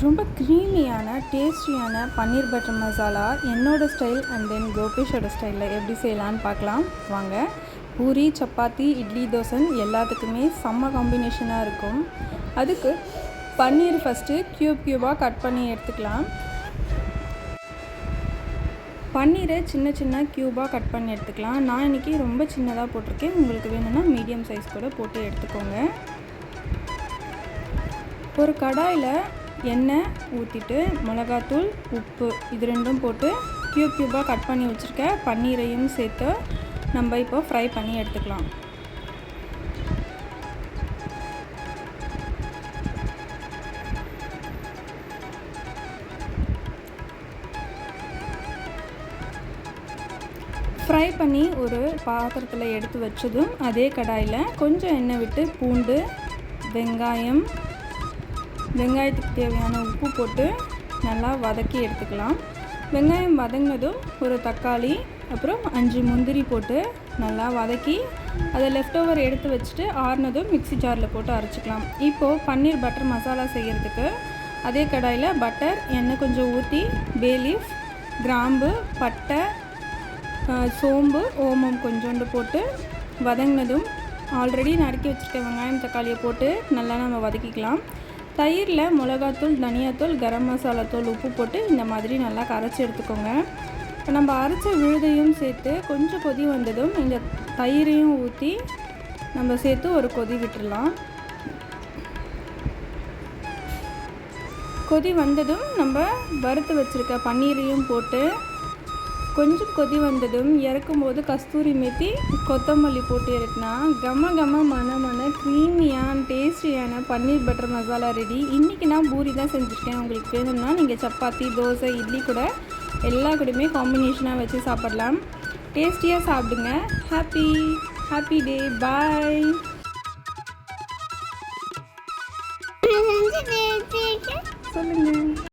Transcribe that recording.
ரொம்ப க்ரீமியான டேஸ்டியான பன்னீர் பட்டர் மசாலா என்னோடய ஸ்டைல் அண்ட் தென் கோபேஷோட ஸ்டைலில் எப்படி செய்யலான்னு பார்க்கலாம் வாங்க. பூரி, சப்பாத்தி, இட்லி, தோசை எல்லாத்துக்குமே செம்ம காம்பினேஷனாக இருக்கும். அதுக்கு பன்னீர் ஃபஸ்ட்டு க்யூபாக கட் பண்ணி எடுத்துக்கலாம். பன்னீரை சின்ன சின்ன க்யூபாக கட் பண்ணி எடுத்துக்கலாம். நான் இன்றைக்கி ரொம்ப சின்னதாக போட்டிருக்கேன். உங்களுக்கு வேணும்னா மீடியம் சைஸ் கூட போட்டு எடுத்துக்கோங்க. ஒரு கடாயில் எண்ணெய் ஊற்றிட்டு மிளகாத்தூள், உப்பு இது ரெண்டும் போட்டு க்யூபாக கட் பண்ணி வச்சுருக்க பன்னீரையும் சேர்த்து நம்ம இப்போ ஃப்ரை பண்ணி எடுத்துக்கலாம். ஃப்ரை பண்ணி ஒரு பாத்திரத்தில் எடுத்து வச்சதும் அதே கடாயில் கொஞ்சம் எண்ணெய் விட்டு பூண்டு, வெங்காயத்துக்கு தேவையான உப்பு போட்டு நல்லா வதக்கி எடுத்துக்கலாம். வெங்காயம் வதங்கினதும் ஒரு தக்காளி, அப்புறம் 5 முந்திரி போட்டு நல்லா வதக்கி அதை லெஃப்ட் ஓவர் எடுத்து வச்சுட்டு ஆறுனதும் மிக்ஸி ஜாரில் போட்டு அரைச்சிக்கலாம். இப்போது பன்னீர் பட்டர் மசாலா செய்கிறதுக்கு அதே கடாயில் பட்டர், எண்ணெய் கொஞ்சம் ஊற்றி பே லீஃப், கிராம்பு, பட்டை, சோம்பு, ஓமம் கொஞ்சோண்டு போட்டு வதங்கினதும் ஆல்ரெடி நறுக்கி வச்சுருக்க வெங்காயம், தக்காளியை போட்டு நல்லா நம்ம வதக்கிக்கலாம். தயிரில் மிளகாத்தூள், தனியாத்தூள், கரம் மசாலா தூள், உப்பு போட்டு இந்த மாதிரி நல்லா கரைச்சி எடுத்துக்கோங்க. இப்போ நம்ம அரைச்ச விழுதையும் சேர்த்து கொஞ்சம் கொதி வந்ததும் இந்த தயிரையும் ஊற்றி நம்ம சேர்த்து ஒரு கொதி விட்டுடலாம். கொதி வந்ததும் நம்ம வறுத்து வச்சுருக்க பன்னீரையும் போட்டு கொஞ்சம் கொதி வந்ததும் இறக்கும்போது கஸ்தூரி மேத்தி, கொத்தமல்லி போட்டு இறக்குனா கம மன க்ரீமியான டேஸ்டியான பன்னீர் பட்டர் மசாலா ரெடி. இன்றைக்கி நான் பூரி தான் செஞ்சுருக்கேன். உங்களுக்கு வேணும்னா நீங்கள் சப்பாத்தி, தோசை, இட்லி கூட எல்லா கூடயுமே காம்பினேஷனாக வச்சு சாப்பிடலாம். டேஸ்டியாக சாப்பிடுங்க. Happy day. பாய். சொல்லுங்கள்.